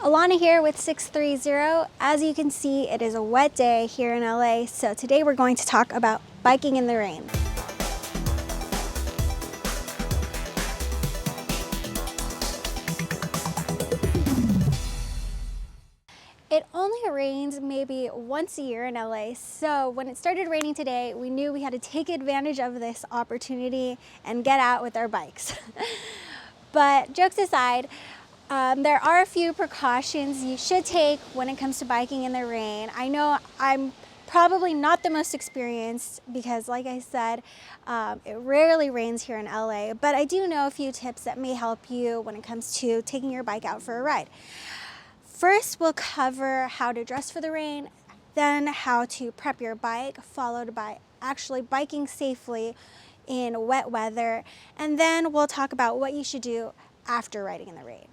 Alana here with 630. As you can see, it is a wet day here in LA, so today we're going to talk about biking in the rain. It only rains maybe once a year in LA, so when it started raining today, we knew we had to take advantage of this opportunity and get out with our bikes. But jokes aside, there are a few precautions you should take when it comes to biking in the rain. I know I'm probably not the most experienced because, like I said, it rarely rains here in LA, but I do know a few tips that may help you when it comes to taking your bike out for a ride. First, we'll cover how to dress for the rain, then how to prep your bike, followed by actually biking safely in wet weather, and then we'll talk about what you should do after riding in the rain.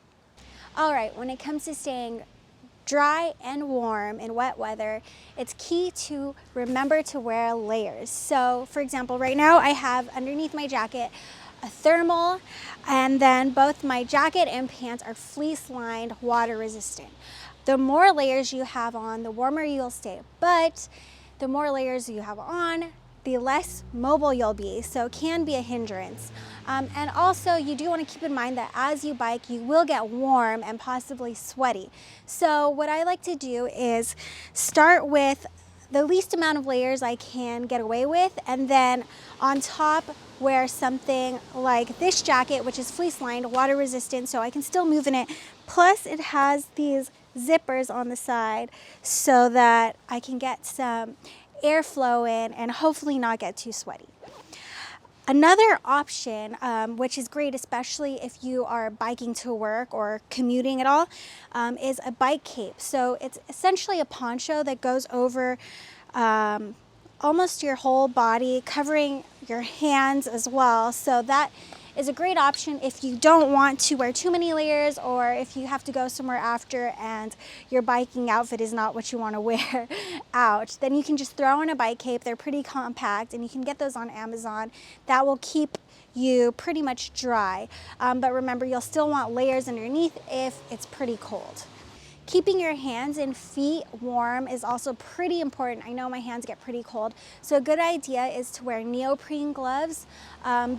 All right, when it comes to staying dry and warm in wet weather, it's key to remember to wear layers. So, for example, right now I have underneath my jacket a thermal, and then both my jacket and pants are fleece lined, water resistant. The more layers you have on, the warmer you'll stay, but the more layers you have on, the less mobile you'll be, so it can be a hindrance. And also you do want to keep in mind that as you bike, you will get warm and possibly sweaty. So what I like to do is start with the least amount of layers I can get away with, and then on top wear something like this jacket, which is fleece lined, water resistant, so I can still move in it. Plus it has these zippers on the side so that I can get some airflow in and hopefully not get too sweaty. Another option, which is great, especially if you are biking to work or commuting at all, is a bike cape. So it's essentially a poncho that goes over almost your whole body, covering your hands as well. So that is a great option if you don't want to wear too many layers, or if you have to go somewhere after and your biking outfit is not what you want to wear out. Then you can just throw on a bike cape. They're pretty compact and you can get those on Amazon. That will keep you pretty much dry. But remember, you'll still want layers underneath if it's pretty cold. Keeping your hands and feet warm is also pretty important. I know my hands get pretty cold, so a good idea is to wear neoprene gloves.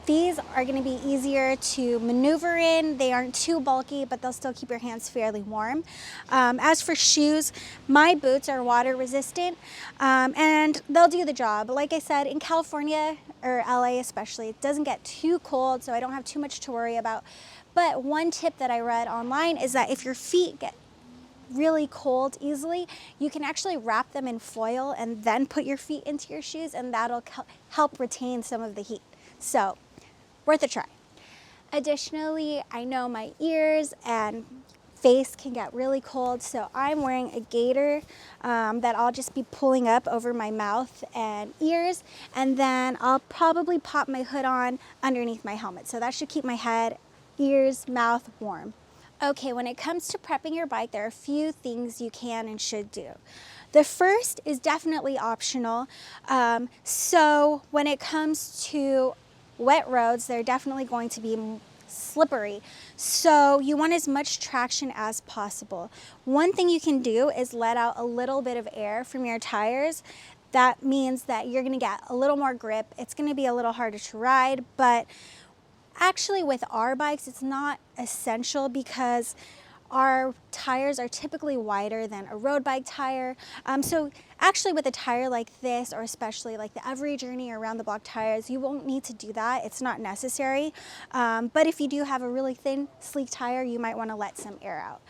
These are going to be easier to maneuver in. They aren't too bulky, but they'll still keep your hands fairly warm. As for shoes, my boots are water resistant, and they'll do the job. Like I said, in California, or LA especially, it doesn't get too cold, so I don't have too much to worry about. But one tip that I read online is that if your feet get really cold easily, you can actually wrap them in foil and then put your feet into your shoes, and that'll help retain some of the heat. So, worth a try. Additionally, I know my ears and face can get really cold, so I'm wearing a gaiter that I'll just be pulling up over my mouth and ears, and then I'll probably pop my hood on underneath my helmet. So that should keep my head, ears, mouth warm. Okay, when it comes to prepping your bike, there are a few things you can and should do. The first is definitely optional. So when it comes to wet roads, they're definitely going to be slippery. So you want as much traction as possible. One thing you can do is let out a little bit of air from your tires. That means that you're gonna get a little more grip. It's gonna be a little harder to ride, but actually with our bikes, it's not essential because our tires are typically wider than a road bike tire. So actually with a tire like this, or especially like the Every Journey or Around the Block tires, you won't need to do that. It's not necessary. But if you do have a really thin, sleek tire, you might want to let some air out.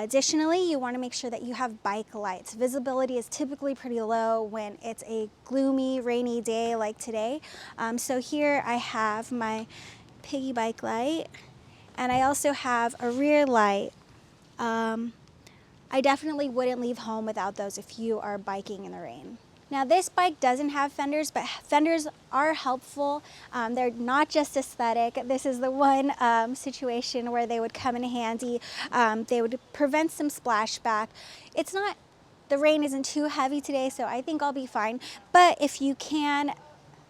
Additionally, you want to make sure that you have bike lights. Visibility is typically pretty low when it's a gloomy, rainy day like today. So here I have my piggy bike light, and I also have a rear light. I definitely wouldn't leave home without those if you are biking in the rain. Now this bike doesn't have fenders, but fenders are helpful. They're not just aesthetic. This is the one situation where they would come in handy. They would prevent some splashback. The rain isn't too heavy today, so I think I'll be fine. But if you can,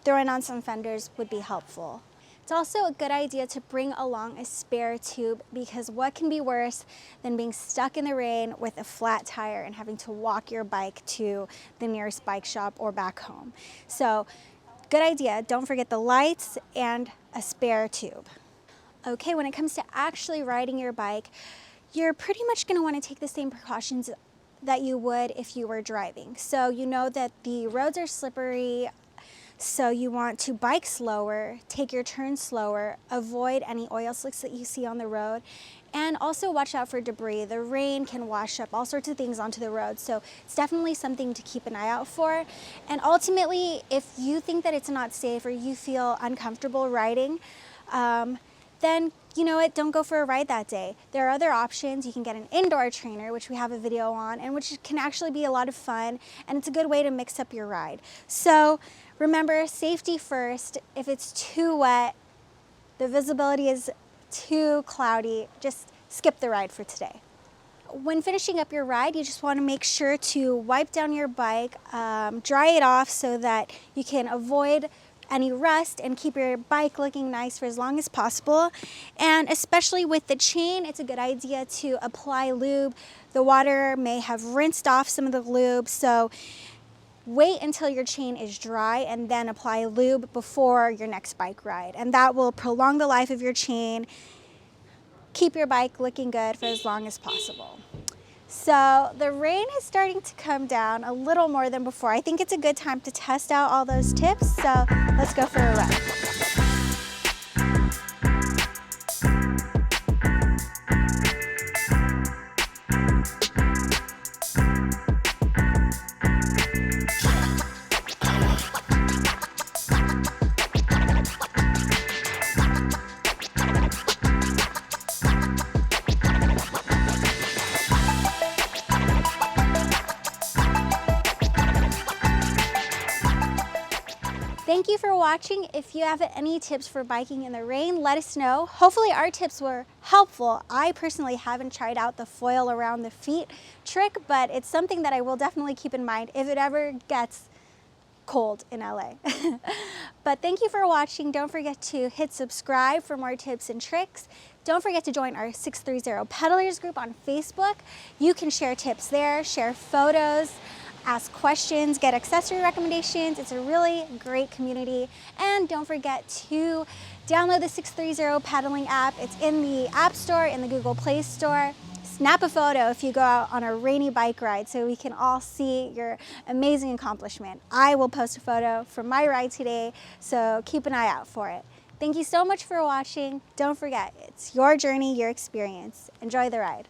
throwing on some fenders would be helpful. It's also a good idea to bring along a spare tube, because what can be worse than being stuck in the rain with a flat tire and having to walk your bike to the nearest bike shop or back home. So good idea. Don't forget the lights and a spare tube. Okay, when it comes to actually riding your bike, you're pretty much going to want to take the same precautions that you would if you were driving. So you know that the roads are slippery, so you want to bike slower, take your turns slower, avoid any oil slicks that you see on the road, and also watch out for debris. The rain can wash up all sorts of things onto the road, so it's definitely something to keep an eye out for. And ultimately, if you think that it's not safe or you feel uncomfortable riding, then you know what, don't go for a ride that day. There are other options. You can get an indoor trainer, which we have a video on, and which can actually be a lot of fun, and it's a good way to mix up your ride. So remember, safety first. If it's too wet, the visibility is too cloudy, just skip the ride for today. When finishing up your ride, you just want to make sure to wipe down your bike, dry it off so that you can avoid any rust and keep your bike looking nice for as long as possible. And especially with the chain, it's a good idea to apply lube. The water may have rinsed off some of the lube, so wait until your chain is dry and then apply lube before your next bike ride. And that will prolong the life of your chain, keep your bike looking good for as long as possible. So the rain is starting to come down a little more than before. I think it's a good time to test out all those tips, so let's go for a ride. Thank you for watching. If you have any tips for biking in the rain, let us know. Hopefully our tips were helpful. I personally haven't tried out the foil around the feet trick, but it's something that I will definitely keep in mind if it ever gets cold in LA. But thank you for watching. Don't forget to hit subscribe for more tips and tricks. Don't forget to join our 630 Peddlers group on Facebook. You can share tips there, share photos, ask questions, get accessory recommendations. It's a really great community. And don't forget to download the 630 pedaling app. It's in the App Store, in the Google Play Store. Snap a photo if you go out on a rainy bike ride so we can all see your amazing accomplishment. I will post a photo from my ride today, so keep an eye out for it. Thank you so much for watching. Don't forget, it's your journey, your experience. Enjoy the ride.